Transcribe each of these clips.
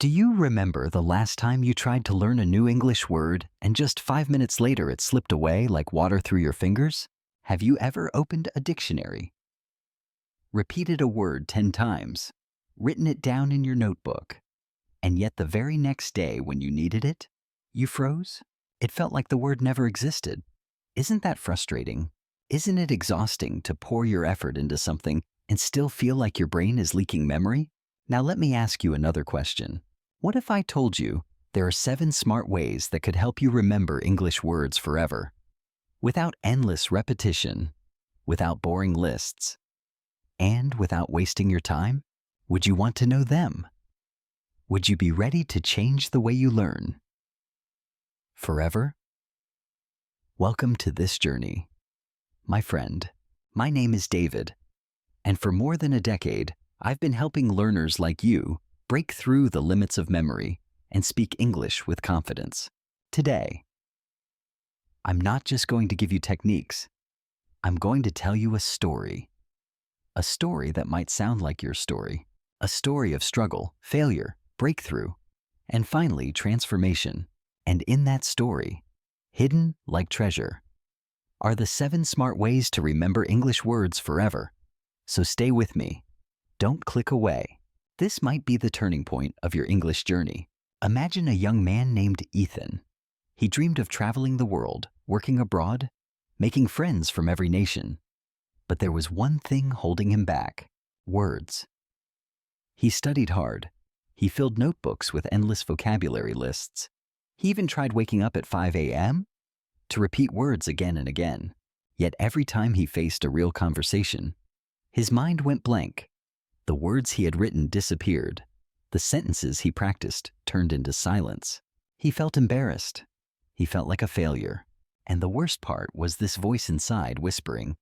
Do you remember the last time you tried to learn a new English word and just 5 minutes later it slipped away like water through your fingers? Have you ever opened a dictionary, repeated a word 10 times, written it down in your notebook, and yet the very next day when you needed it, you froze? It felt like the word never existed. Isn't that frustrating? Isn't it exhausting to pour your effort into something and still feel like your brain is leaking memory? Now let me ask you another question. What if I told you there are 7 smart ways that could help you remember English words forever? Without endless repetition, without boring lists, and without wasting your time? Would you want to know them? Would you be ready to change the way you learn? Forever? Welcome to this journey. My friend, my name is David, and for more than a decade, I've been helping learners like you break through the limits of memory and speak English with confidence. Today, I'm not just going to give you techniques. I'm going to tell you a story. A story that might sound like your story. A story of struggle, failure, breakthrough, and finally transformation. And in that story, hidden like treasure, are the 7 smart ways to remember English words forever. So stay with me. Don't click away. This might be the turning point of your English journey. Imagine a young man named Ethan. He dreamed of traveling the world, working abroad, making friends from every nation. But there was one thing holding him back: words. He studied hard. He filled notebooks with endless vocabulary lists. He even tried waking up at 5 a.m. to repeat words again and again. Yet every time he faced a real conversation, his mind went blank. The words he had written disappeared. The sentences he practiced turned into silence. He felt embarrassed. He felt like a failure. And the worst part was this voice inside whispering,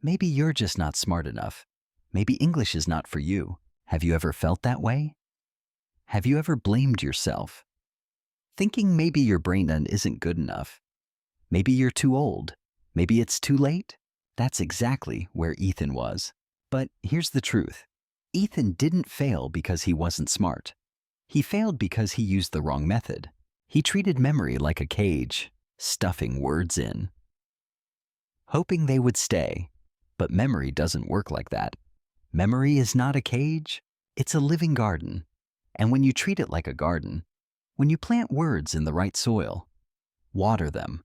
maybe you're just not smart enough. Maybe English is not for you. Have you ever felt that way? Have you ever blamed yourself, thinking maybe your brain isn't good enough? Maybe you're too old. Maybe it's too late? That's exactly where Ethan was. But here's the truth. Ethan didn't fail because he wasn't smart. He failed because he used the wrong method. He treated memory like a cage, stuffing words in, hoping they would stay. But memory doesn't work like that. Memory is not a cage, it's a living garden. And when you treat it like a garden, when you plant words in the right soil, water them,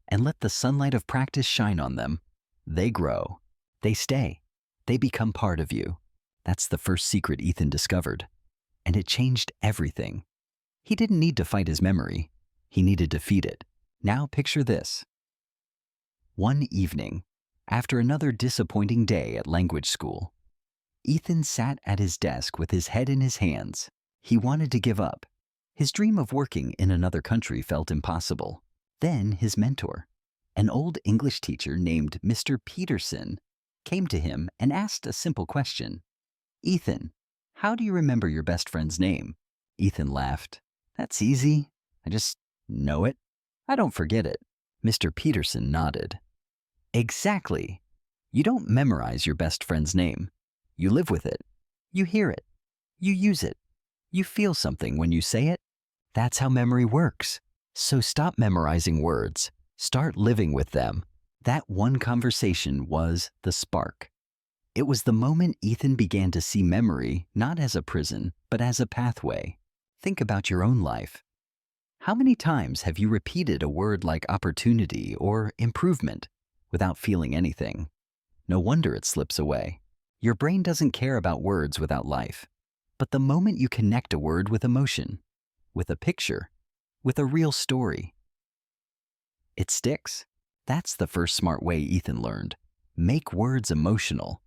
and let the sunlight of practice shine on them, they grow, they stay, they become part of you. That's the first secret Ethan discovered, and it changed everything. He didn't need to fight his memory, he needed to feed it. Now picture this. One evening, after another disappointing day at language school, Ethan sat at his desk with his head in his hands. He wanted to give up. His dream of working in another country felt impossible. Then his mentor, an old English teacher named Mr. Peterson, came to him and asked a simple question. Ethan, how do you remember your best friend's name? Ethan laughed. That's easy. I just know it. I don't forget it. Mr. Peterson nodded. Exactly. You don't memorize your best friend's name. You live with it. You hear it. You use it. You feel something when you say it. That's how memory works. So stop memorizing words. Start living with them. That one conversation was the spark. It was the moment Ethan began to see memory not as a prison, but as a pathway. Think about your own life. How many times have you repeated a word like opportunity or improvement without feeling anything? No wonder it slips away. Your brain doesn't care about words without life. But the moment you connect a word with emotion, with a picture, with a real story, it sticks. That's the first smart way Ethan learned. Make words emotional,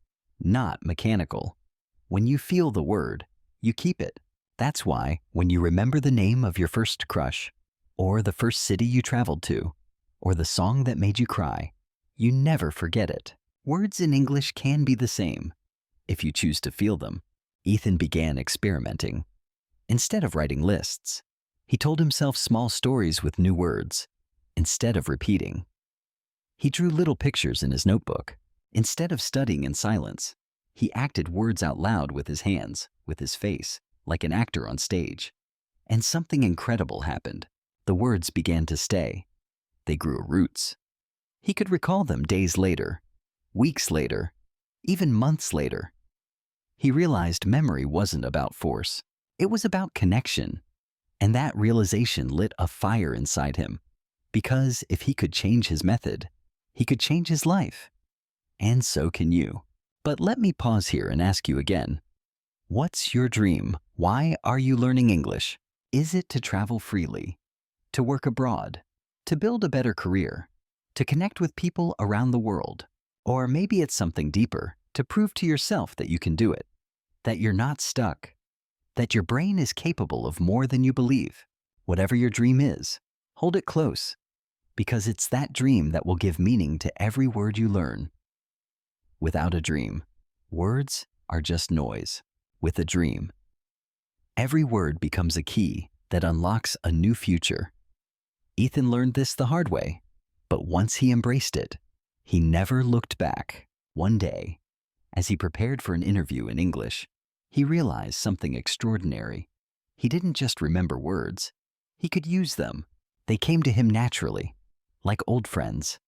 not mechanical. When you feel the word, you keep it. That's why when you remember the name of your first crush, or the first city you traveled to, or the song that made you cry, you never forget it. Words in English can be the same, if you choose to feel them. Ethan began experimenting. Instead of writing lists, he told himself small stories with new words, instead of repeating. He drew little pictures in his notebook. Instead of studying in silence, he acted words out loud with his hands, with his face, like an actor on stage. And something incredible happened. The words began to stay. They grew roots. He could recall them days later, weeks later, even months later. He realized memory wasn't about force. It was about connection. And that realization lit a fire inside him. Because if he could change his method, he could change his life. And so can you. But let me pause here and ask you again. What's your dream? Why are you learning English? Is it to travel freely? To work abroad? To build a better career? To connect with people around the world? Or maybe it's something deeper, to prove to yourself that you can do it, that you're not stuck, that your brain is capable of more than you believe. Whatever your dream is, hold it close, because it's that dream that will give meaning to every word you learn. Without a dream, words are just noise. With a dream, every word becomes a key that unlocks a new future. Ethan learned this the hard way, but once he embraced it, he never looked back. One day, as he prepared for an interview in English, he realized something extraordinary. He didn't just remember words, he could use them. They came to him naturally, like old friends.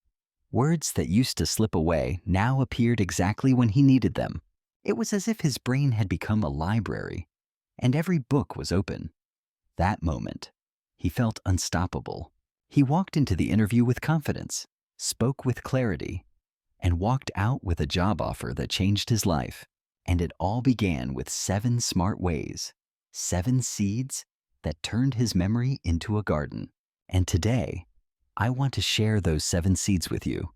Words that used to slip away now appeared exactly when he needed them. It was as if his brain had become a library, and every book was open. That moment, he felt unstoppable. He walked into the interview with confidence, spoke with clarity, and walked out with a job offer that changed his life. And it all began with 7 smart ways, 7 seeds that turned his memory into a garden. And today, I want to share those 7 seeds with you,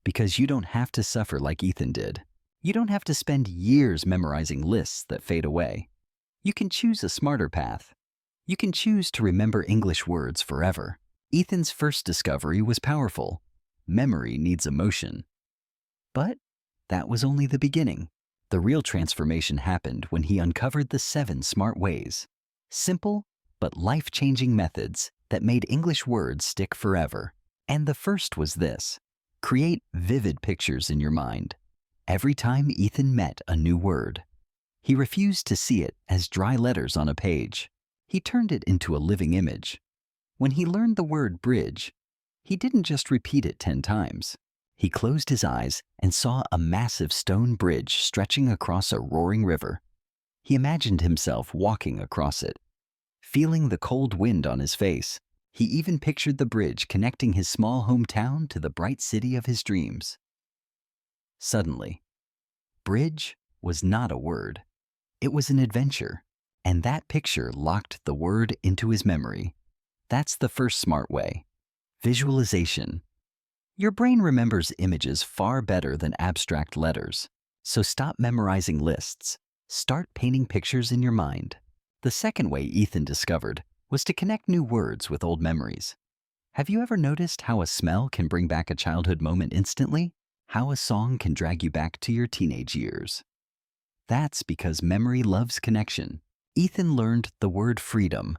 because you don't have to suffer like Ethan did. You don't have to spend years memorizing lists that fade away. You can choose a smarter path. You can choose to remember English words forever. Ethan's first discovery was powerful. Memory needs emotion. But that was only the beginning. The real transformation happened when he uncovered the 7 smart ways. Simple but life-changing methods that made English words stick forever. And the first was this: create vivid pictures in your mind. Every time Ethan met a new word, he refused to see it as dry letters on a page. He turned it into a living image. When he learned the word bridge, he didn't just repeat it 10 times. He closed his eyes and saw a massive stone bridge stretching across a roaring river. He imagined himself walking across it, feeling the cold wind on his face. He even pictured the bridge connecting his small hometown to the bright city of his dreams. Suddenly, bridge was not a word. It was an adventure, and that picture locked the word into his memory. That's the first smart way. Visualization. Your brain remembers images far better than abstract letters. So stop memorizing lists. Start painting pictures in your mind. The second way Ethan discovered was to connect new words with old memories. Have you ever noticed how a smell can bring back a childhood moment instantly? How a song can drag you back to your teenage years? That's because memory loves connection. Ethan learned the word freedom,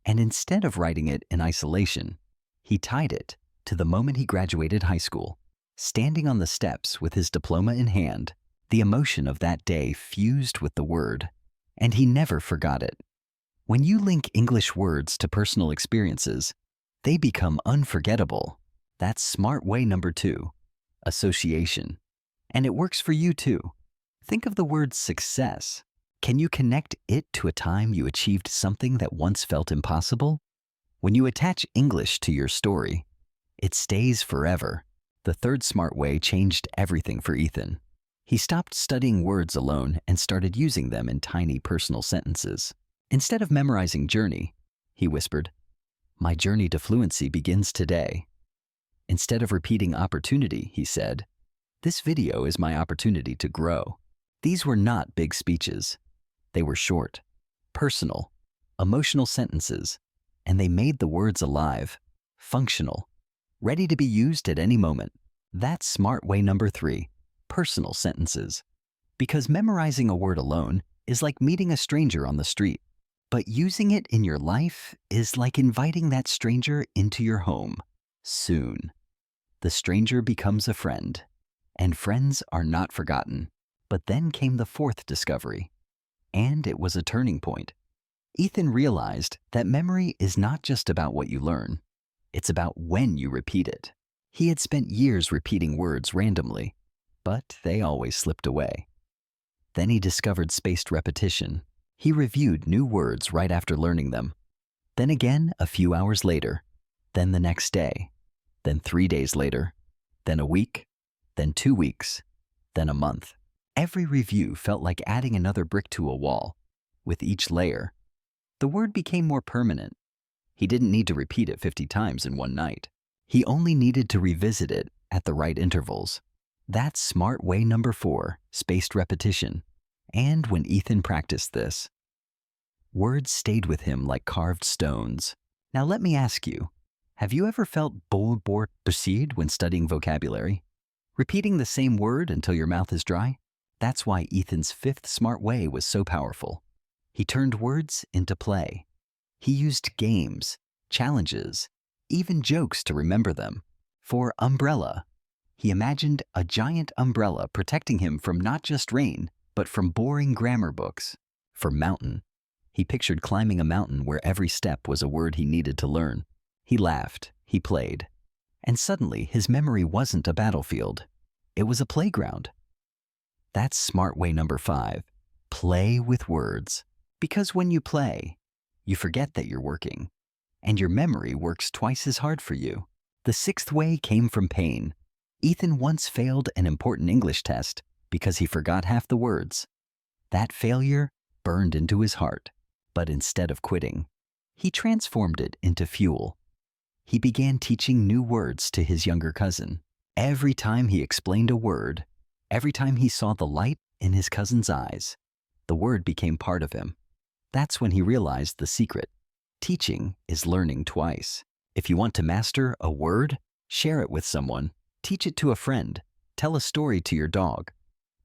and instead of writing it in isolation, he tied it to the moment he graduated high school. Standing on the steps with his diploma in hand, the emotion of that day fused with the word, and he never forgot it. When you link English words to personal experiences, they become unforgettable. That's smart way number 2, association. And it works for you too. Think of the word success. Can you connect it to a time you achieved something that once felt impossible? When you attach English to your story, it stays forever. The third smart way changed everything for Ethan. He stopped studying words alone and started using them in tiny personal sentences. Instead of memorizing journey, he whispered, "My journey to fluency begins today." Instead of repeating opportunity, he said, "This video is my opportunity to grow." These were not big speeches. They were short, personal, emotional sentences, and they made the words alive, functional, ready to be used at any moment. That's smart way number 3, personal sentences. Because memorizing a word alone is like meeting a stranger on the street, but using it in your life is like inviting that stranger into your home. Soon, the stranger becomes a friend, and friends are not forgotten. But then came the 4th discovery, and it was a turning point. Ethan realized that memory is not just about what you learn, it's about when you repeat it. He had spent years repeating words randomly, but they always slipped away. Then he discovered spaced repetition. He reviewed new words right after learning them. Then again a few hours later, then the next day, then 3 days later, then a week, then 2 weeks, then a month. Every review felt like adding another brick to a wall. With each layer, the word became more permanent. He didn't need to repeat it 50 times in one night. He only needed to revisit it at the right intervals. That's smart way number 4, spaced repetition. And when Ethan practiced this, words stayed with him like carved stones. Now let me ask you, have you ever felt bored proceed when studying vocabulary? Repeating the same word until your mouth is dry? That's why Ethan's 5th smart way was so powerful. He turned words into play. He used games, challenges, even jokes to remember them. For umbrella, he imagined a giant umbrella protecting him from not just rain, but from boring grammar books. For mountain, he pictured climbing a mountain where every step was a word he needed to learn. He laughed, he played, and suddenly his memory wasn't a battlefield. It was a playground. That's smart way number 5, play with words. Because when you play, you forget that you're working, and your memory works twice as hard for you. The 6th way came from pain. Ethan once failed an important English test because he forgot half the words. That failure burned into his heart, but instead of quitting, he transformed it into fuel. He began teaching new words to his younger cousin. Every time he explained a word, every time he saw the light in his cousin's eyes, the word became part of him. That's when he realized the secret. Teaching is learning twice. If you want to master a word, share it with someone. Teach it to a friend. Tell a story to your dog.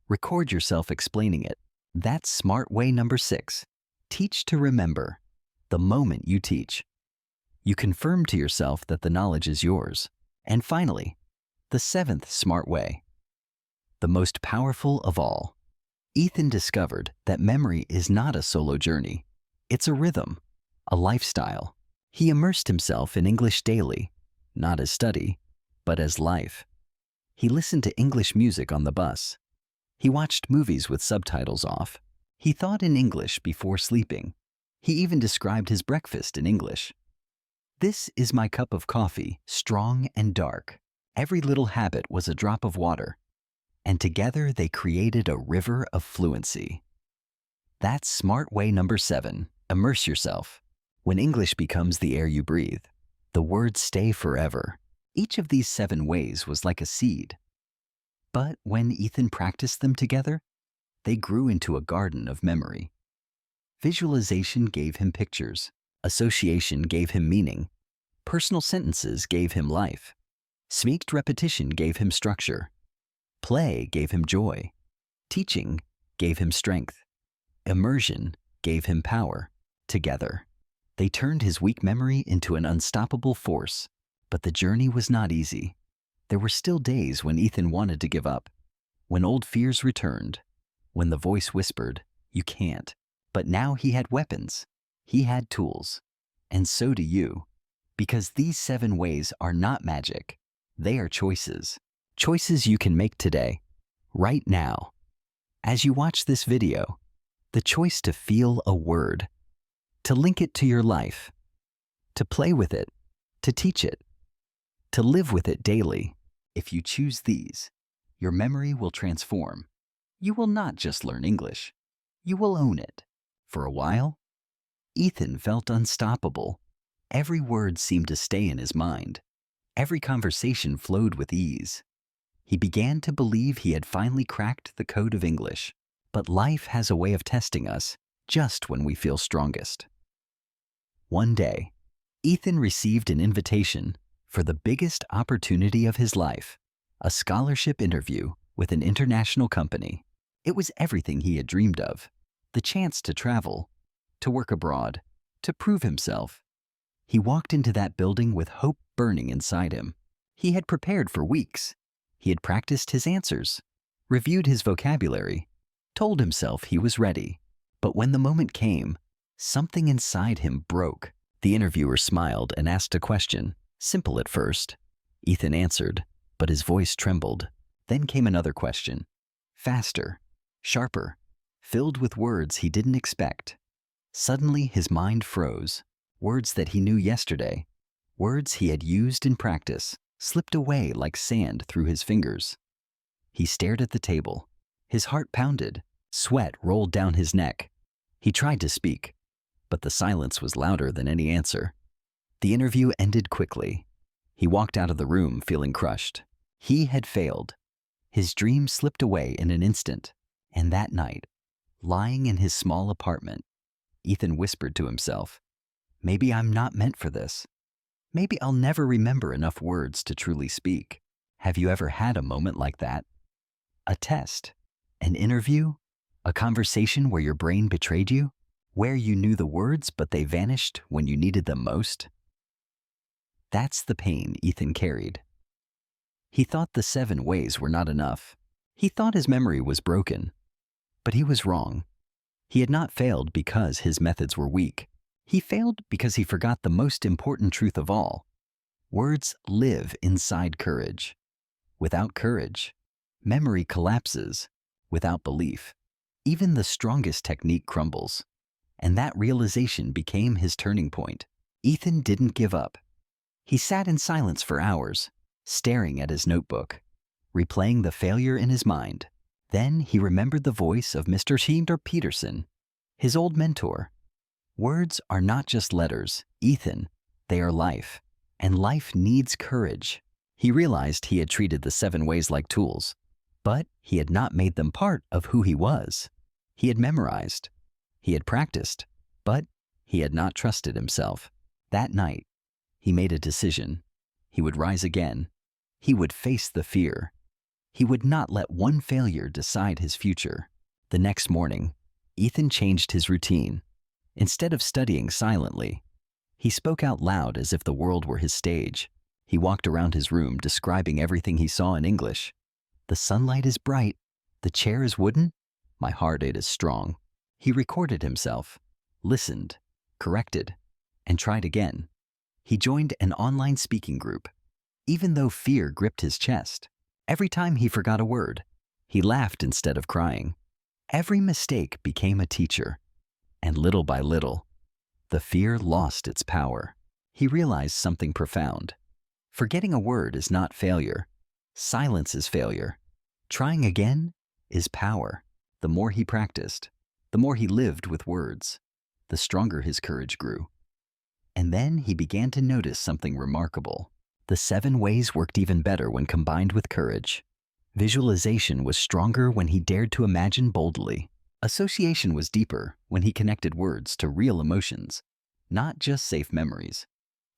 Record yourself explaining it. That's smart way number 6. Teach to remember. The moment you teach, you confirm to yourself that the knowledge is yours. And finally, the 7th smart way, the most powerful of all. Ethan discovered that memory is not a solo journey. It's a rhythm, a lifestyle. He immersed himself in English daily, not as study, but as life. He listened to English music on the bus. He watched movies with subtitles off. He thought in English before sleeping. He even described his breakfast in English. This is my cup of coffee, strong and dark. Every little habit was a drop of water, and together they created a river of fluency. That's smart way number 7, immerse yourself. When English becomes the air you breathe, the words stay forever. Each of these 7 ways was like a seed. But when Ethan practiced them together, they grew into a garden of memory. Visualization gave him pictures. Association gave him meaning. Personal sentences gave him life. Spaced repetition gave him structure. Play gave him joy. Teaching gave him strength. Immersion gave him power. Together, they turned his weak memory into an unstoppable force. But the journey was not easy. There were still days when Ethan wanted to give up, when old fears returned, when the voice whispered, "You can't." But now he had weapons. He had tools. And so do you. Because these 7 ways are not magic. They are choices. Choices you can make today, right now. As you watch this video, the choice to feel a word, to link it to your life, to play with it, to teach it, to live with it daily. If you choose these, your memory will transform. You will not just learn English. You will own it. For a while, Ethan felt unstoppable. Every word seemed to stay in his mind. Every conversation flowed with ease. He began to believe he had finally cracked the code of English. But life has a way of testing us just when we feel strongest. One day, Ethan received an invitation for the biggest opportunity of his life, a scholarship interview with an international company. It was everything he had dreamed of. The chance to travel, to work abroad, to prove himself. He walked into that building with hope burning inside him. He had prepared for weeks. He had practiced his answers, reviewed his vocabulary, told himself he was ready. But when the moment came, Something inside him broke. The interviewer smiled and asked a question, simple at first. Ethan answered, but his voice trembled. Then came another question, faster, sharper, filled with words he didn't expect. Suddenly his mind froze. Words that he knew yesterday, words he had used in practice, slipped away like sand through his fingers. He stared at the table. His heart pounded. Sweat rolled down his neck. He tried to speak, but the silence was louder than any answer. The interview ended quickly. He walked out of the room feeling crushed. He had failed. His dream slipped away in an instant, and that night, lying in his small apartment, Ethan whispered to himself, "Maybe I'm not meant for this. Maybe I'll never remember enough words to truly speak." Have you ever had a moment like that? A test, an interview, a conversation where your brain betrayed you, where you knew the words but they vanished when you needed them most? That's the pain Ethan carried. He thought the 7 ways were not enough. He thought his memory was broken. But he was wrong. He had not failed because his methods were weak. He failed because he forgot the most important truth of all. Words live inside courage. Without courage, memory collapses. Without belief, even the strongest technique crumbles. And that realization became his turning point. Ethan didn't give up. He sat in silence for hours, staring at his notebook, replaying the failure in his mind. Then he remembered the voice of Mr. Sheender Peterson, his old mentor. Words are not just letters, Ethan. They are life. And life needs courage. He realized he had treated the 7 ways like tools, but he had not made them part of who he was. He had memorized. He had practiced, but he had not trusted himself. That night, he made a decision. He would rise again. He would face the fear. He would not let one failure decide his future. The next morning, Ethan changed his routine. Instead of studying silently, he spoke out loud as if the world were his stage. He walked around his room describing everything he saw in English. The sunlight is bright. The chair is wooden. My heart rate is strong. He recorded himself, listened, corrected, and tried again. He joined an online speaking group. Even though fear gripped his chest, every time he forgot a word, he laughed instead of crying. Every mistake became a teacher. And little by little, the fear lost its power. He realized something profound. Forgetting a word is not failure. Silence is failure. Trying again is power. The more he practiced, the more he lived with words, the stronger his courage grew. And then he began to notice something remarkable. The 7 ways worked even better when combined with courage. Visualization was stronger when he dared to imagine boldly. Association was deeper when he connected words to real emotions, not just safe memories.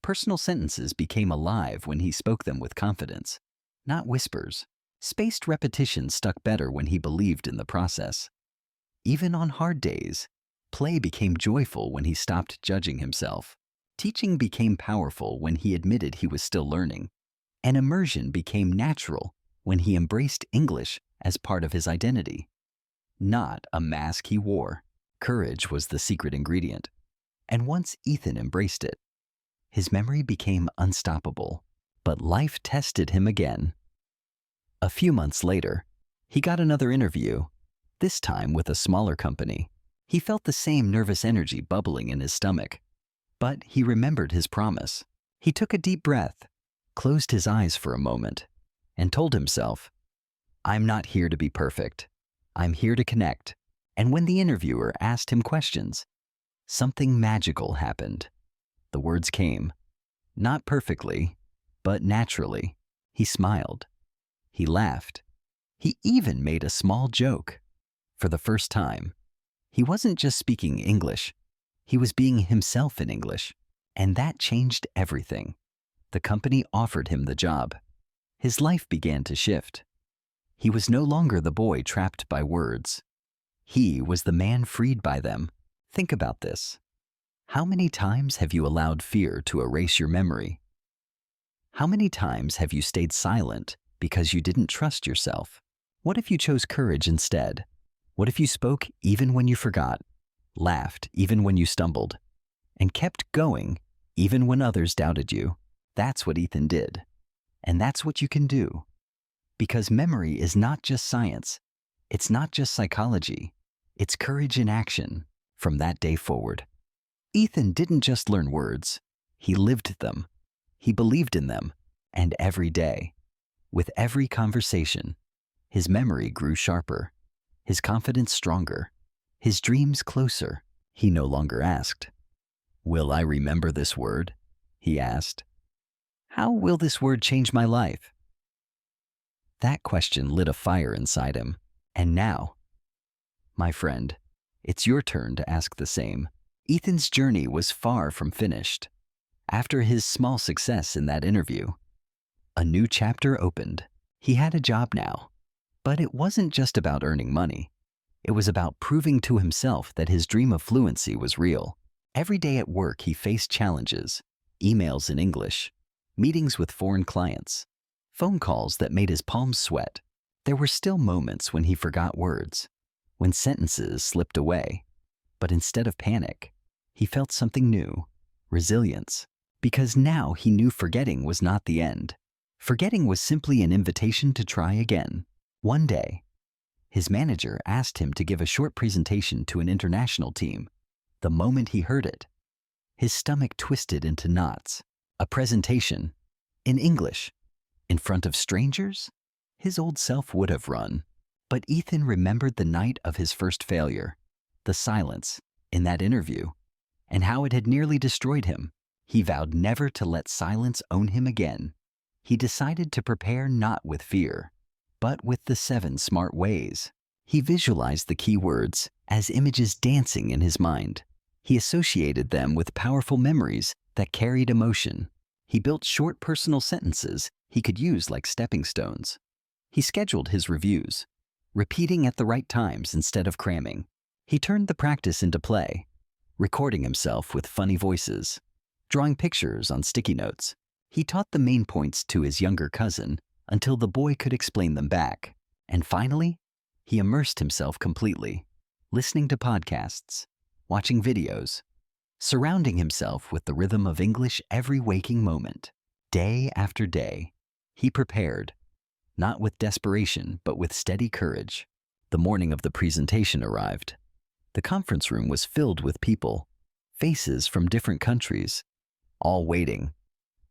Personal sentences became alive when he spoke them with confidence, not whispers. Spaced repetition stuck better when he believed in the process. Even on hard days, play became joyful when he stopped judging himself. Teaching became powerful when he admitted he was still learning. And immersion became natural when he embraced English as part of his identity. Not a mask he wore. Courage was the secret ingredient. And once Ethan embraced it, his memory became unstoppable. But life tested him again. A few months later, he got another interview, this time with a smaller company. He felt the same nervous energy bubbling in his stomach. But he remembered his promise. He took a deep breath, closed his eyes for a moment, and told himself, "I'm not here to be perfect. I'm here to connect." And when the interviewer asked him questions, something magical happened. The words came, not perfectly, but naturally. He smiled. He laughed. He even made a small joke. For the first time, he wasn't just speaking English. He was being himself in English. And that changed everything. The company offered him the job. His life began to shift. He was no longer the boy trapped by words. He was the man freed by them. Think about this. How many times have you allowed fear to erase your memory? How many times have you stayed silent because you didn't trust yourself? What if you chose courage instead? What if you spoke even when you forgot? laughed even when you stumbled, and kept going even when others doubted you. That's what Ethan did. And that's what you can do. Because memory is not just science. It's not just psychology. It's courage in action from that day forward. Ethan didn't just learn words. He lived them. He believed in them. And every day, with every conversation, his memory grew sharper, his confidence stronger, his dreams closer. He no longer asked, "Will I remember this word?" He asked, "How will this word change my life?" That question lit a fire inside him. And now, my friend, it's your turn to ask the same. Ethan's journey was far from finished. After his small success in that interview, a new chapter opened. He had a job now. But it wasn't just about earning money. It was about proving to himself that his dream of fluency was real. Every day at work he faced challenges, emails in English, meetings with foreign clients, phone calls that made his palms sweat. There were still moments when he forgot words, when sentences slipped away. But instead of panic, he felt something new, resilience. Because now he knew forgetting was not the end. Forgetting was simply an invitation to try again. One day, his manager asked him to give a short presentation to an international team. The moment he heard it, his stomach twisted into knots. A presentation, in English, in front of strangers? His old self would have run. But Ethan remembered the night of his first failure, the silence in that interview, and how it had nearly destroyed him. He vowed never to let silence own him again. He decided to prepare not with fear, but with the 7 smart ways. He visualized the key words as images dancing in his mind. He associated them with powerful memories that carried emotion. He built short personal sentences he could use like stepping stones. He scheduled his reviews, repeating at the right times instead of cramming. He turned the practice into play, recording himself with funny voices, drawing pictures on sticky notes. He taught the main points to his younger cousin until the boy could explain them back. And finally, he immersed himself completely, listening to podcasts, watching videos, surrounding himself with the rhythm of English every waking moment. Day after day, he prepared, not with desperation, but with steady courage. The morning of the presentation arrived. The conference room was filled with people, faces from different countries, all waiting.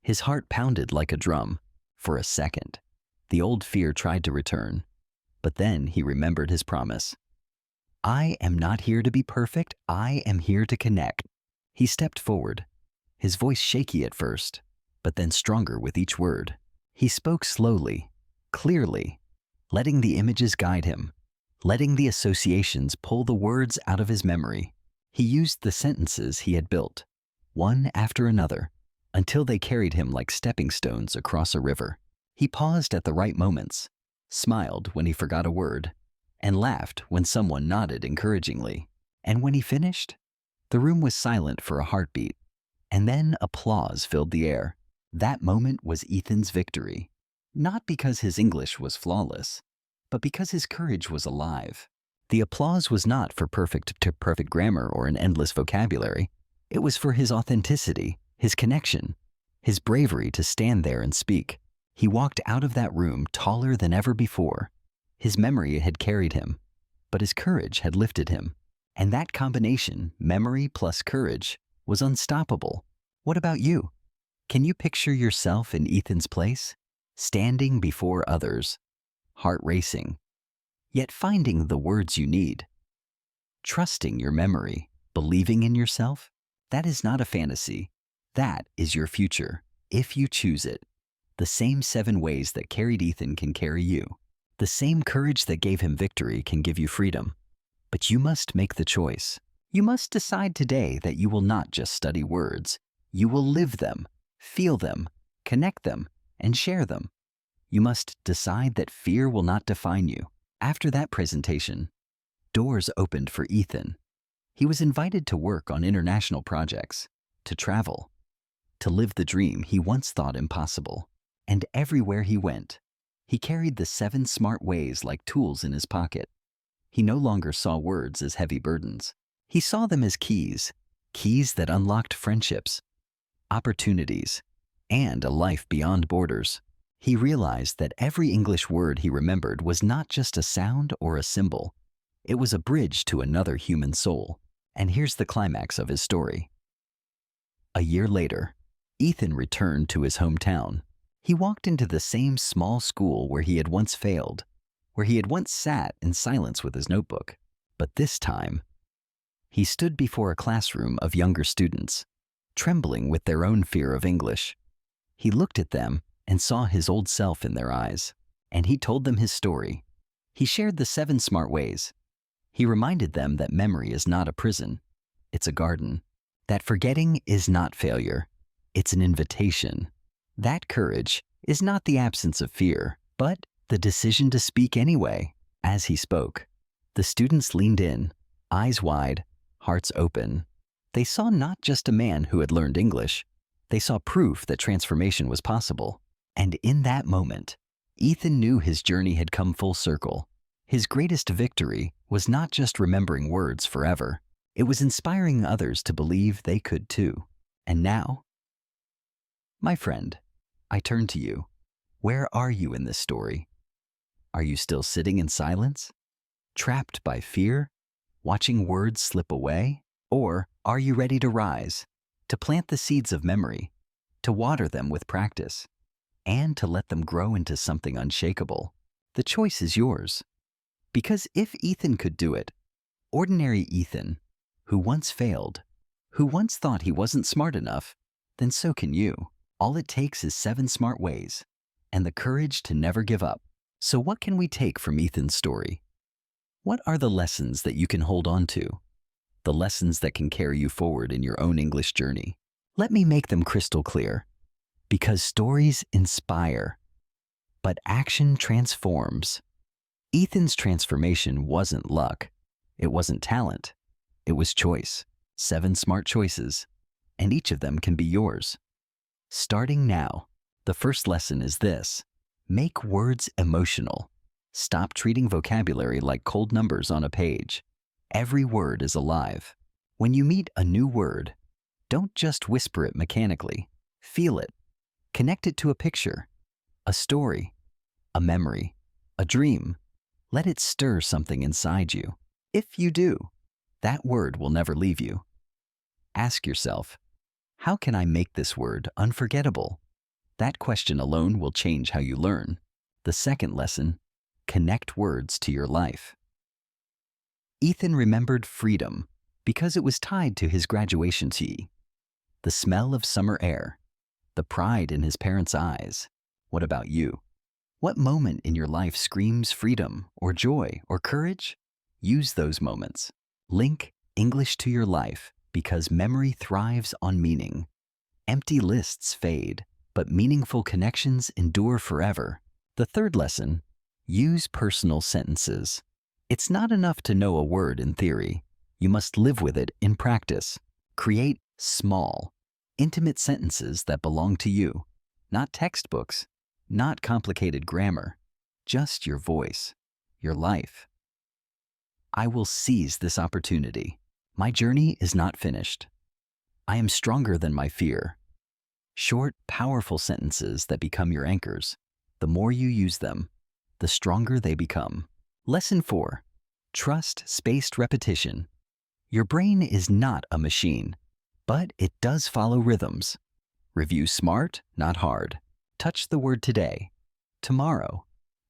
His heart pounded like a drum. For a second, the old fear tried to return, but then he remembered his promise. "I am not here to be perfect, I am here to connect." He stepped forward, his voice shaky at first, but then stronger with each word. He spoke slowly, clearly, letting the images guide him, letting the associations pull the words out of his memory. He used the sentences he had built, one after another, until they carried him like stepping stones across a river. He paused at the right moments, smiled when he forgot a word, and laughed when someone nodded encouragingly. And when he finished, the room was silent for a heartbeat, and then applause filled the air. That moment was Ethan's victory. Not because his English was flawless, but because his courage was alive. The applause was not for perfect grammar or an endless vocabulary. It was for his authenticity, his connection, his bravery to stand there and speak. He walked out of that room taller than ever before. His memory had carried him, but his courage had lifted him. And that combination, memory plus courage, was unstoppable. What about you? Can you picture yourself in Ethan's place, standing before others, heart racing, yet finding the words you need? Trusting your memory, believing in yourself? That is not a fantasy. That is your future, if you choose it. The same 7 ways that carried Ethan can carry you. The same courage that gave him victory can give you freedom. But you must make the choice. You must decide today that you will not just study words. You will live them, feel them, connect them, and share them. You must decide that fear will not define you. After that presentation, doors opened for Ethan. He was invited to work on international projects, to travel, to live the dream he once thought impossible. And everywhere he went, he carried the 7 smart ways like tools in his pocket. He no longer saw words as heavy burdens. He saw them as keys, keys that unlocked friendships, opportunities, and a life beyond borders. He realized that every English word he remembered was not just a sound or a symbol. It was a bridge to another human soul. And here's the climax of his story. A year later, Ethan returned to his hometown. He walked into the same small school where he had once failed, where he had once sat in silence with his notebook. But this time, he stood before a classroom of younger students, trembling with their own fear of English. He looked at them and saw his old self in their eyes, and he told them his story. He shared the 7 smart ways. He reminded them that memory is not a prison, it's a garden. That forgetting is not failure, it's an invitation. That courage is not the absence of fear, but the decision to speak anyway. As he spoke, the students leaned in, eyes wide, hearts open. They saw not just a man who had learned English, they saw proof that transformation was possible. And in that moment, Ethan knew his journey had come full circle. His greatest victory was not just remembering words forever, it was inspiring others to believe they could too. And now, my friend, I turn to you. Where are you in this story? Are you still sitting in silence, trapped by fear, watching words slip away? Or are you ready to rise, to plant the seeds of memory, to water them with practice, and to let them grow into something unshakable? The choice is yours. Because if Ethan could do it, ordinary Ethan, who once failed, who once thought he wasn't smart enough, then so can you. All it takes is 7 smart ways and the courage to never give up. So what can we take from Ethan's story? What are the lessons that you can hold on to? The lessons that can carry you forward in your own English journey? Let me make them crystal clear. Because stories inspire, but action transforms. Ethan's transformation wasn't luck. It wasn't talent. It was choice. 7 smart choices, and each of them can be yours. Starting now, the first lesson is this: make words emotional. Stop treating vocabulary like cold numbers on a page. Every word is alive. When you meet a new word, don't just whisper it mechanically. Feel it. Connect it to a picture, a story, a memory, a dream. Let it stir something inside you. If you do, that word will never leave you. Ask yourself, how can I make this word unforgettable? That question alone will change how you learn. The second lesson: connect words to your life. Ethan remembered freedom because it was tied to his graduation tea, the smell of summer air, the pride in his parents' eyes. What about you? What moment in your life screams freedom or joy or courage? Use those moments. Link English to your life because memory thrives on meaning. Empty lists fade, but meaningful connections endure forever. The third lesson: use personal sentences. It's not enough to know a word in theory. You must live with it in practice. Create small, intimate sentences that belong to you. Not textbooks, not complicated grammar, just your voice, your life. I will seize this opportunity. My journey is not finished. I am stronger than my fear. Short, powerful sentences that become your anchors. The more you use them, the stronger they become. Lesson 4. Trust spaced repetition. Your brain is not a machine, but it does follow rhythms. Review smart, not hard. Touch the word today, tomorrow,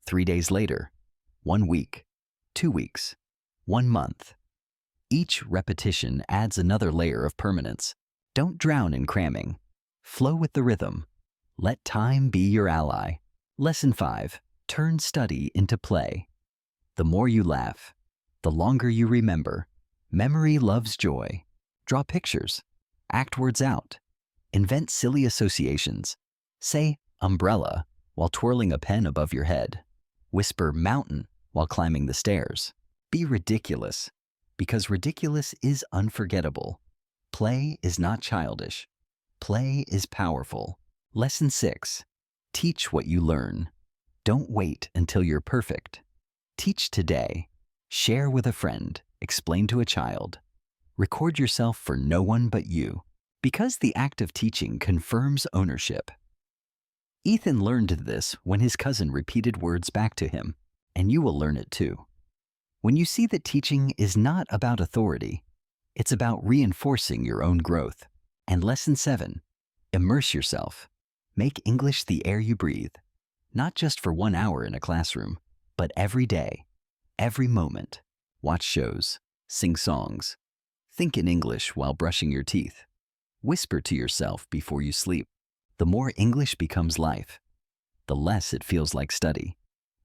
3 days later, 1 week, 2 weeks, 1 month. Each repetition adds another layer of permanence. Don't drown in cramming. Flow with the rhythm. Let time be your ally. Lesson 5. Turn study into play. The more you laugh, the longer you remember. Memory loves joy. Draw pictures. Act words out. Invent silly associations. Say umbrella while twirling a pen above your head. Whisper mountain while climbing the stairs. Be ridiculous, because ridiculous is unforgettable. Play is not childish. Play is powerful. Lesson 6. Teach what you learn. Don't wait until you're perfect. Teach today. Share with a friend. Explain to a child. Record yourself for no one but you, because the act of teaching confirms ownership. Ethan learned this when his cousin repeated words back to him, and you will learn it too. When you see that teaching is not about authority, it's about reinforcing your own growth. And lesson 7, immerse yourself. Make English the air you breathe, not just for 1 hour in a classroom, but every day, every moment. Watch shows, sing songs, think in English while brushing your teeth. Whisper to yourself before you sleep. The more English becomes life, the less it feels like study.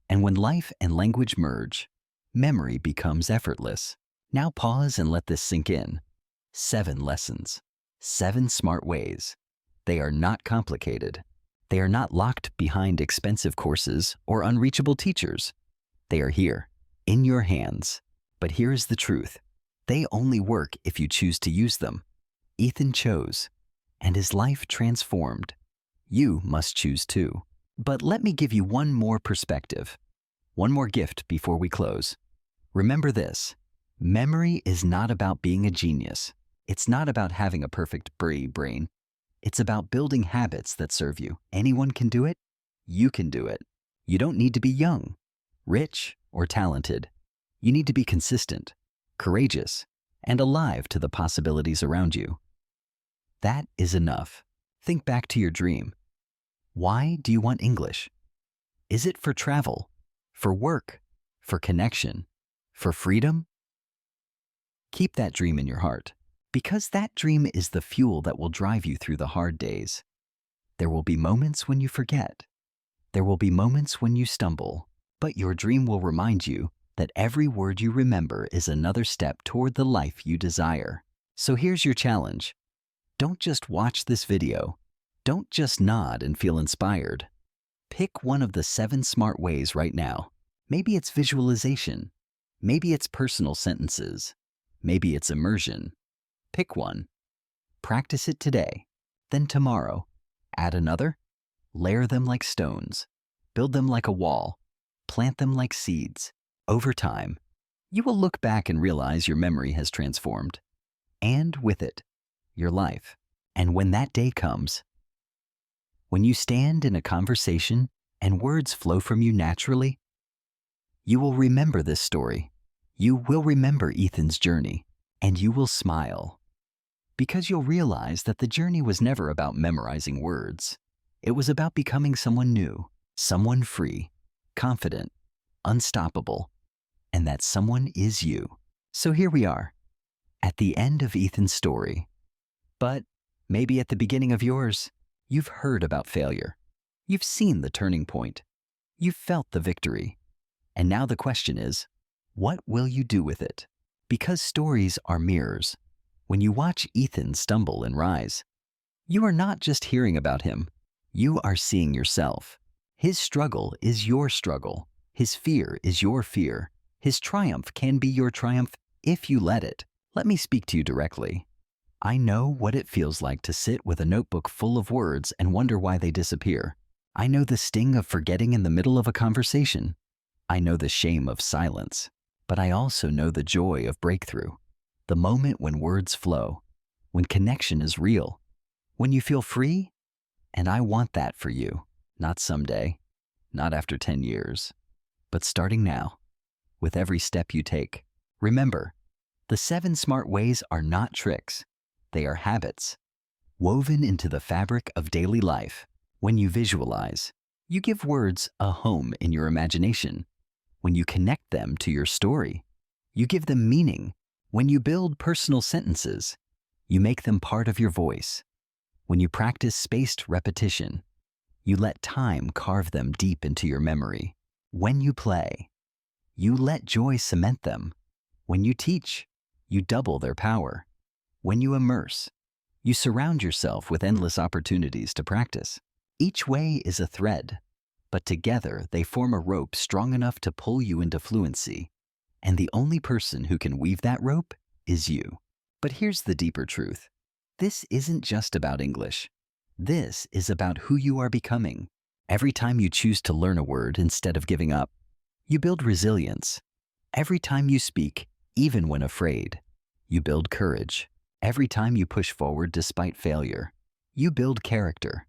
And when life and language merge, memory becomes effortless. Now pause and let this sink in. 7 lessons, 7 smart ways. They are not complicated. They are not locked behind expensive courses or unreachable teachers. They are here, in your hands. But here is the truth. They only work if you choose to use them. Ethan chose, and his life transformed. You must choose too. But let me give you one more perspective, one more gift before we close. Remember this: memory is not about being a genius. It's not about having a perfect brain. It's about building habits that serve you. Anyone can do it. You can do it. You don't need to be young, rich, or talented. You need to be consistent, courageous, and alive to the possibilities around you. That is enough. Think back to your dream. Why do you want English? Is it for travel, for work, for connection, for freedom? Keep that dream in your heart, because that dream is the fuel that will drive you through the hard days. There will be moments when you forget. There will be moments when you stumble, but your dream will remind you that every word you remember is another step toward the life you desire. So here's your challenge. Don't just watch this video. Don't just nod and feel inspired. Pick one of the 7 smart ways right now. Maybe it's visualization. Maybe it's personal sentences. Maybe it's immersion. Pick one. Practice it today. Then tomorrow, add another. Layer them like stones. Build them like a wall. Plant them like seeds. Over time, you will look back and realize your memory has transformed. And with it, your life. And when that day comes, when you stand in a conversation and words flow from you naturally, you will remember this story. You will remember Ethan's journey, and you will smile. Because you'll realize that the journey was never about memorizing words. It was about becoming someone new, someone free, confident, unstoppable, and that someone is you. So here we are, at the end of Ethan's story. But maybe at the beginning of yours, you've heard about failure. You've seen the turning point. You've felt the victory. And now the question is, what will you do with it? Because stories are mirrors. When you watch Ethan stumble and rise, you are not just hearing about him. You are seeing yourself. His struggle is your struggle. His fear is your fear. His triumph can be your triumph if you let it. Let me speak to you directly. I know what it feels like to sit with a notebook full of words and wonder why they disappear. I know the sting of forgetting in the middle of a conversation. I know the shame of silence. But I also know the joy of breakthrough. The moment when words flow, when connection is real, when you feel free. And I want that for you. Not someday, not after 10 years, but starting now, with every step you take. Remember, the 7 smart ways are not tricks. They are habits, woven into the fabric of daily life. When you visualize, you give words a home in your imagination. When you connect them to your story, you give them meaning. When you build personal sentences, you make them part of your voice. When you practice spaced repetition, you let time carve them deep into your memory. When you play, you let joy cement them. When you teach, you double their power. When you immerse, you surround yourself with endless opportunities to practice. Each way is a thread, but together they form a rope strong enough to pull you into fluency. And the only person who can weave that rope is you. But here's the deeper truth. This isn't just about English. This is about who you are becoming. Every time you choose to learn a word instead of giving up, you build resilience. Every time you speak, even when afraid, You build courage. Every time you push forward despite failure, you build character.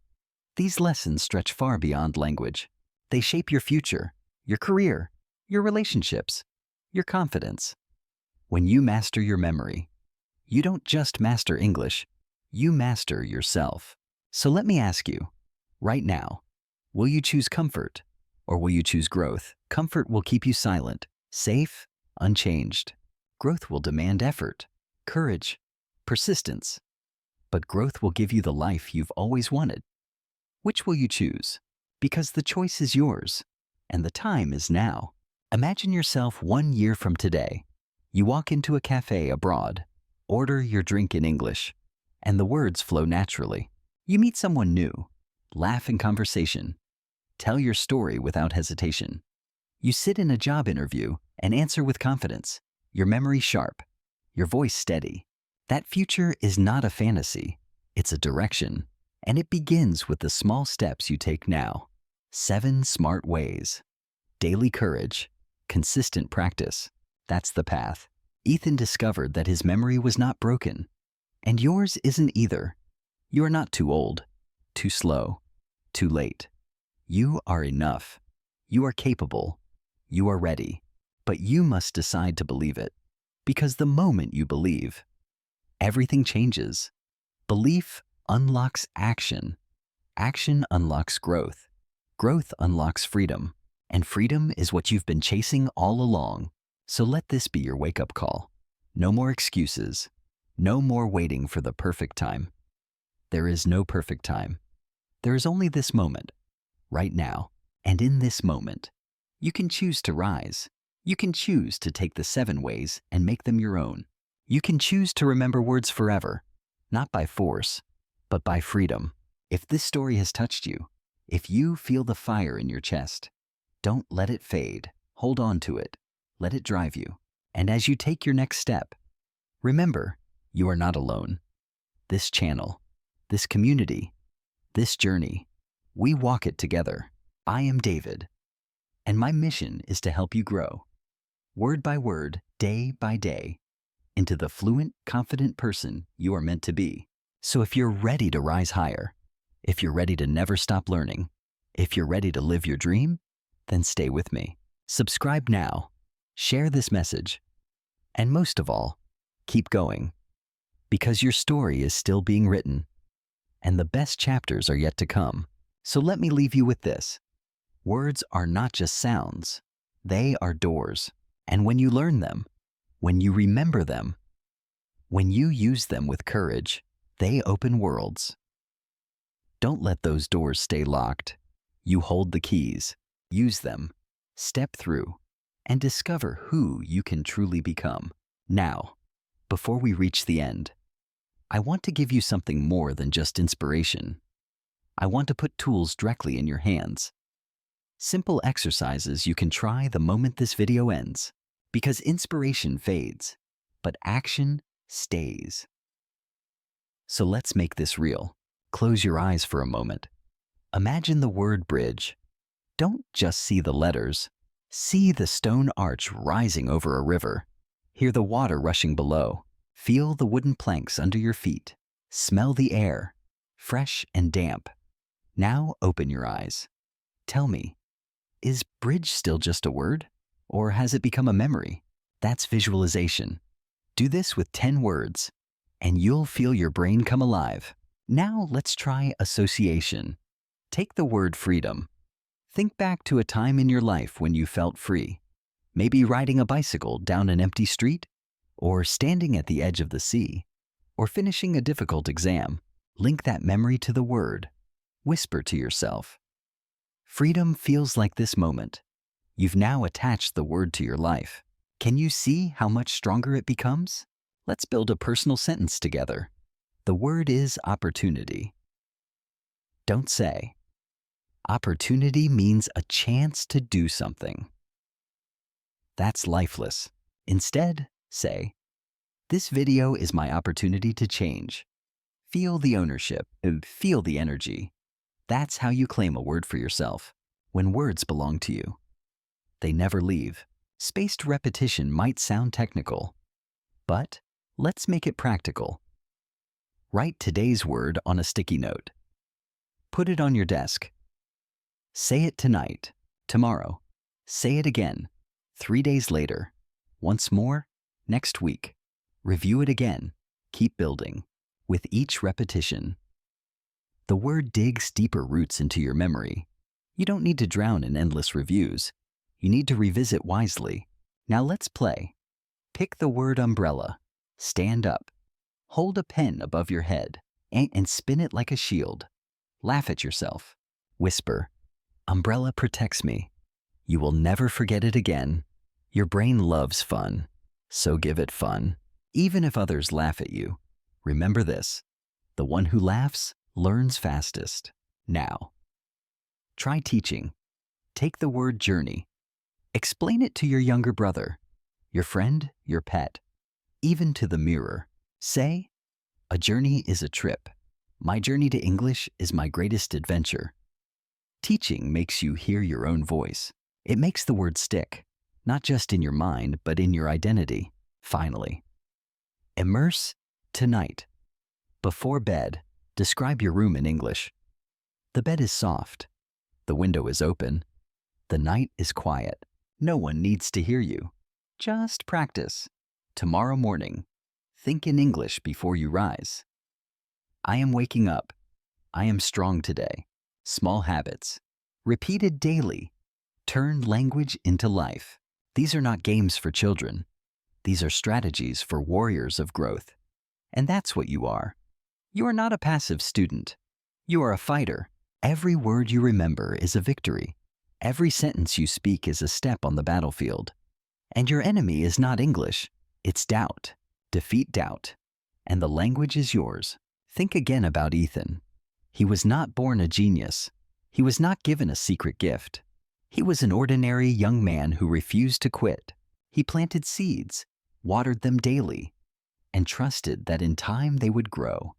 These lessons stretch far beyond language. They shape your future, your career, your relationships, your confidence. When you master your memory, you don't just master English, you master yourself. So let me ask you, right now, will you choose comfort or will you choose growth? Comfort will keep you silent, safe, unchanged. Growth will demand effort, courage, persistence. But growth will give you the life you've always wanted. Which will you choose? Because the choice is yours, and the time is now. Imagine yourself 1 year from today. You walk into a cafe abroad, order your drink in English, and the words flow naturally. You meet someone new, laugh in conversation, tell your story without hesitation. You sit in a job interview and answer with confidence, your memory sharp, your voice steady. That future is not a fantasy, it's a direction, and it begins with the small steps you take now. 7 smart ways. Daily courage, consistent practice. That's the path. Ethan discovered that his memory was not broken, and yours isn't either. You are not too old, too slow, too late. You are enough. You are capable. You are ready. But you must decide to believe it, because the moment you believe, everything changes. Belief unlocks action. Action unlocks growth. Growth unlocks freedom. And freedom is what you've been chasing all along. So let this be your wake-up call. No more excuses. No more waiting for the perfect time. There is no perfect time. There is only this moment, right now. And in this moment, you can choose to rise. You can choose to take the 7 ways and make them your own. You can choose to remember words forever, not by force, but by freedom. If this story has touched you, if you feel the fire in your chest, don't let it fade. Hold on to it. Let it drive you. And as you take your next step, remember, you are not alone. This channel, this community, this journey, we walk it together. I am David, and my mission is to help you grow, word by word, day by day, into the fluent, confident person you are meant to be. So if you're ready to rise higher, if you're ready to never stop learning, if you're ready to live your dream, then stay with me. Subscribe now, share this message, and most of all, keep going, because your story is still being written, and the best chapters are yet to come. So let me leave you with this. Words are not just sounds, they are doors. And when you learn them, when you remember them, when you use them with courage, they open worlds. Don't let those doors stay locked. You hold the keys, use them, step through, and discover who you can truly become. Now, before we reach the end, I want to give you something more than just inspiration. I want to put tools directly in your hands. Simple exercises you can try the moment this video ends, because inspiration fades, but action stays. So let's make this real. Close your eyes for a moment. Imagine the word bridge. Don't just see the letters. See the stone arch rising over a river. Hear the water rushing below. Feel the wooden planks under your feet. Smell the air, fresh and damp. Now open your eyes. Tell me, is bridge still just a word? Or has it become a memory? That's visualization. Do this with 10 words, and you'll feel your brain come alive. Now let's try association. Take the word freedom. Think back to a time in your life when you felt free. Maybe riding a bicycle down an empty street, or standing at the edge of the sea, or finishing a difficult exam. Link that memory to the word. Whisper to yourself, freedom feels like this moment. You've now attached the word to your life. Can you see how much stronger it becomes? Let's build a personal sentence together. The word is opportunity. Don't say, opportunity means a chance to do something. That's lifeless. Instead, say, this video is my opportunity to change. Feel the ownership, feel the energy. That's how you claim a word for yourself, when words belong to you. They never leave. Spaced repetition might sound technical, but Let's make it practical. Write today's word on a sticky note. Put it on your desk. Say it tonight, tomorrow. Say it again, 3 days later. Once more, next week. Review it again. Keep building. With each repetition, the word digs deeper roots into your memory. You don't need to drown in endless reviews. You need to revisit wisely. Now let's play. Pick the word umbrella. Stand up. Hold a pen above your head and spin it like a shield. Laugh at yourself. Whisper, "Umbrella protects me." You will never forget it again. Your brain loves fun, so give it fun. Even if others laugh at you, remember this: the one who laughs learns fastest. Now, try teaching. Take the word journey. Explain it to your younger brother, your friend, your pet, even to the mirror. Say, "A journey is a trip. My journey to English is my greatest adventure." Teaching makes you hear your own voice. It makes the word stick, not just in your mind, but in your identity. Finally, immerse tonight. Before bed, describe your room in English. The bed is soft. The window is open. The night is quiet. No one needs to hear you. Just practice. Tomorrow morning, think in English before you rise. I am waking up. I am strong today. Small habits, repeated daily, turn language into life. These are not games for children. These are strategies for warriors of growth. And that's what you are. You are not a passive student. You are a fighter. Every word you remember is a victory. Every sentence you speak is a step on the battlefield. And your enemy is not English. It's doubt. Defeat doubt. And the language is yours. Think again about Ethan. He was not born a genius. He was not given a secret gift. He was an ordinary young man who refused to quit. He planted seeds, watered them daily, and trusted that in time they would grow.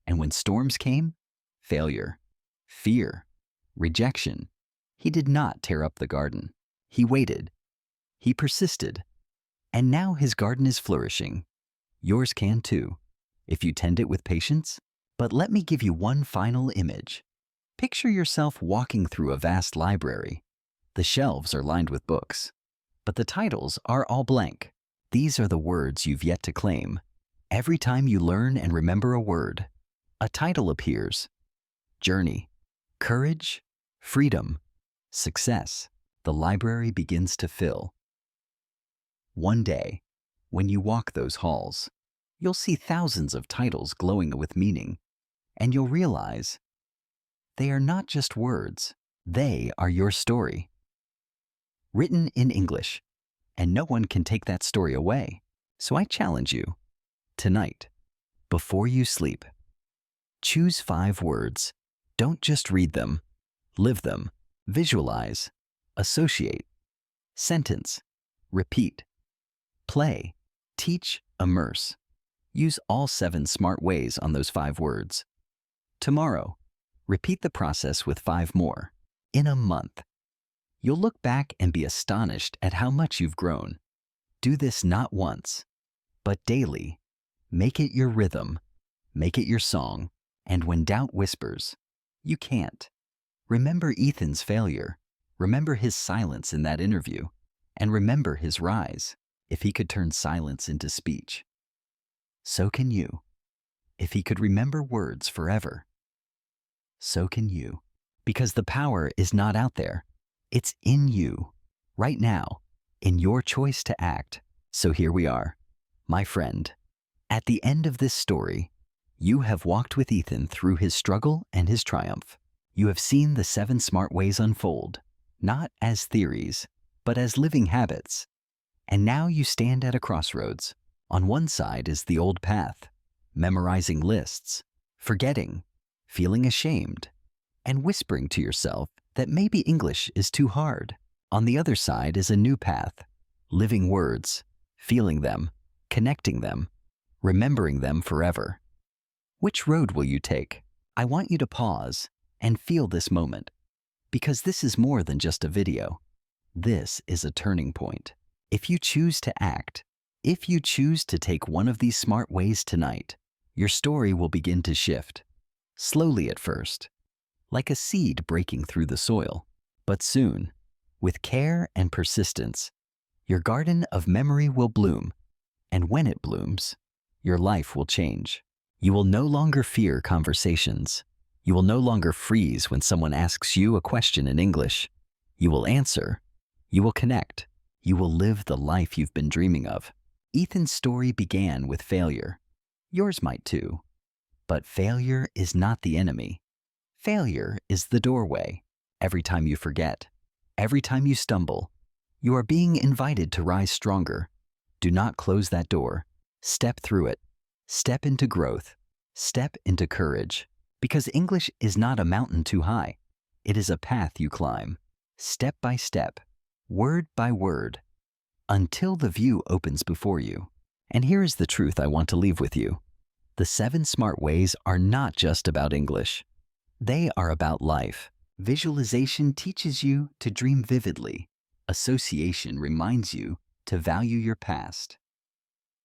And when storms came, failure, fear, rejection, he did not tear up the garden. He waited. He persisted. And now his garden is flourishing. Yours can too, if you tend it with patience. But let me give you one final image. Picture yourself walking through a vast library. The shelves are lined with books, but the titles are all blank. These are the words you've yet to claim. Every time you learn and remember a word, a title appears. Journey, courage, freedom, success. The library begins to fill. One day, when you walk those halls, you'll see thousands of titles glowing with meaning, and you'll realize they are not just words. They are your story. Written in English, and no one can take that story away. So I challenge you, tonight, before you sleep, choose 5 words. Don't just read them. Live them. Visualize. Associate. Sentence. Repeat. Play. Teach. Immerse. Use all 7 smart ways on those 5 words. Tomorrow, repeat the process with 5 more. In a month, you'll look back and be astonished at how much you've grown. Do this not once, but daily. Make it your rhythm. Make it your song. And when doubt whispers, you can't. Remember Ethan's failure. Remember his silence in that interview. And remember his rise. If he could turn silence into speech, so can you. If he could remember words forever, so can you. Because the power is not out there. It's in you, right now, in your choice to act. So here we are, my friend. At the end of this story, you have walked with Ethan through his struggle and his triumph. You have seen the 7 smart ways unfold, not as theories, but as living habits. And now you stand at a crossroads. On one side is the old path, memorizing lists, forgetting, feeling ashamed, and whispering to yourself that maybe English is too hard. On the other side is a new path, living words, feeling them, connecting them, remembering them forever. Which road will you take? I want you to pause and feel this moment, because this is more than just a video. This is a turning point. If you choose to act, If you choose to take one of these smart ways tonight, your story will begin to shift. Slowly at first, like a seed breaking through the soil. But soon, with care and persistence, your garden of memory will bloom. And when it blooms, your life will change. You will no longer fear conversations. You will no longer freeze when someone asks you a question in English. You will answer. You will connect. You will live the life you've been dreaming of. Ethan's story began with failure. Yours might too. But failure is not the enemy. Failure is the doorway. Every time you forget, every time you stumble, you are being invited to rise stronger. Do not close that door. Step through it. Step into growth. Step into courage. Because English is not a mountain too high. It is a path you climb, step by step, word by word, until the view opens before you. And here is the truth I want to leave with you. The 7 smart ways are not just about English. They are about life. Visualization teaches you to dream vividly. Association reminds you to value your past.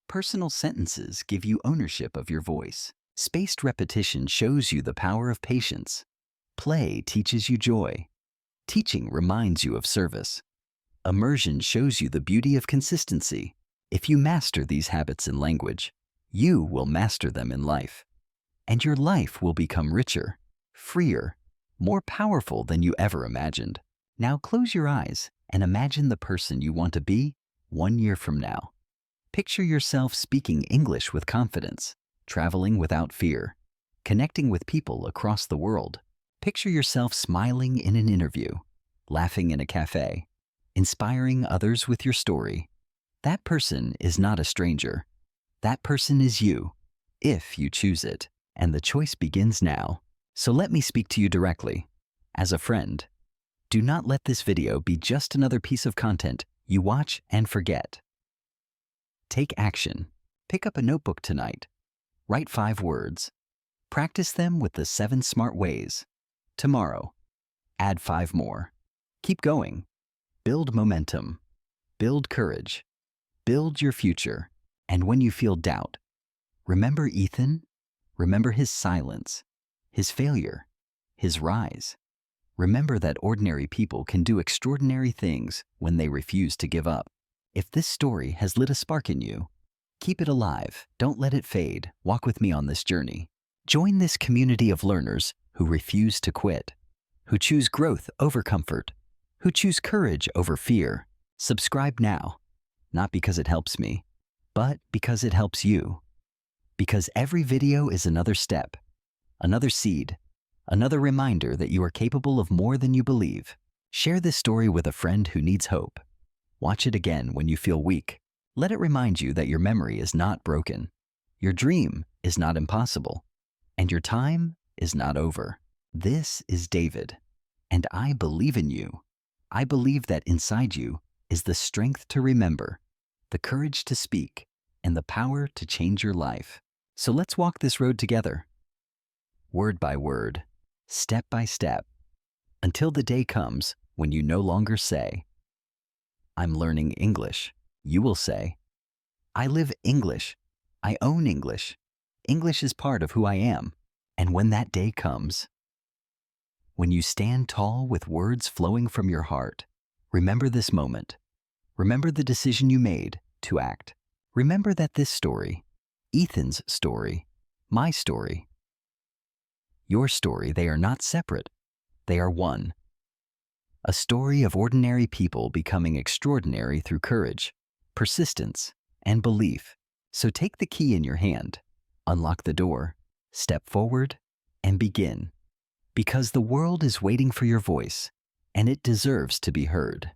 Personal sentences give you ownership of your voice. Spaced repetition shows you the power of patience. Play teaches you joy. Teaching reminds you of service. Immersion shows you the beauty of consistency. If you master these habits in language, you will master them in life. And your life will become richer, freer, more powerful than you ever imagined. Now close your eyes and imagine the person you want to be 1 year from now. Picture yourself speaking English with confidence, traveling without fear, connecting with people across the world. Picture yourself smiling in an interview, laughing in a cafe, inspiring others with your story. That person is not a stranger. That person is you, if you choose it. And the choice begins now. So let me speak to you directly. As a friend, do not let this video be just another piece of content you watch and forget. Take action. Pick up a notebook tonight. Write 5 words. Practice them with the 7 smart ways. Tomorrow, add 5 more. Keep going. Build momentum. Build courage. Build your future. And when you feel doubt, remember Ethan. Remember his silence, his failure, his rise. Remember that ordinary people can do extraordinary things when they refuse to give up. If this story has lit a spark in you, keep it alive. Don't let it fade. Walk with me on this journey. Join this community of learners who refuse to quit, who choose growth over comfort, who choose courage over fear. Subscribe now, not because it helps me, but because it helps you. Because every video is another step, another seed, another reminder that you are capable of more than you believe. Share this story with a friend who needs hope. Watch it again when you feel weak. Let it remind you that your memory is not broken, your dream is not impossible, and your time is not over. This is David, and I believe in you. I believe that inside you is the strength to remember, the courage to speak, and the power to change your life. So let's walk this road together, word by word, step by step, until the day comes when you no longer say, "I'm learning English." You will say, "I live English. I own English. English is part of who I am." And when that day comes, when you stand tall with words flowing from your heart, remember this moment. Remember the decision you made to act. Remember that this story, Ethan's story, my story, your story, they are not separate. They are one. A story of ordinary people becoming extraordinary through courage, persistence, and belief. So take the key in your hand, unlock the door, step forward, and begin. Because the world is waiting for your voice, and it deserves to be heard.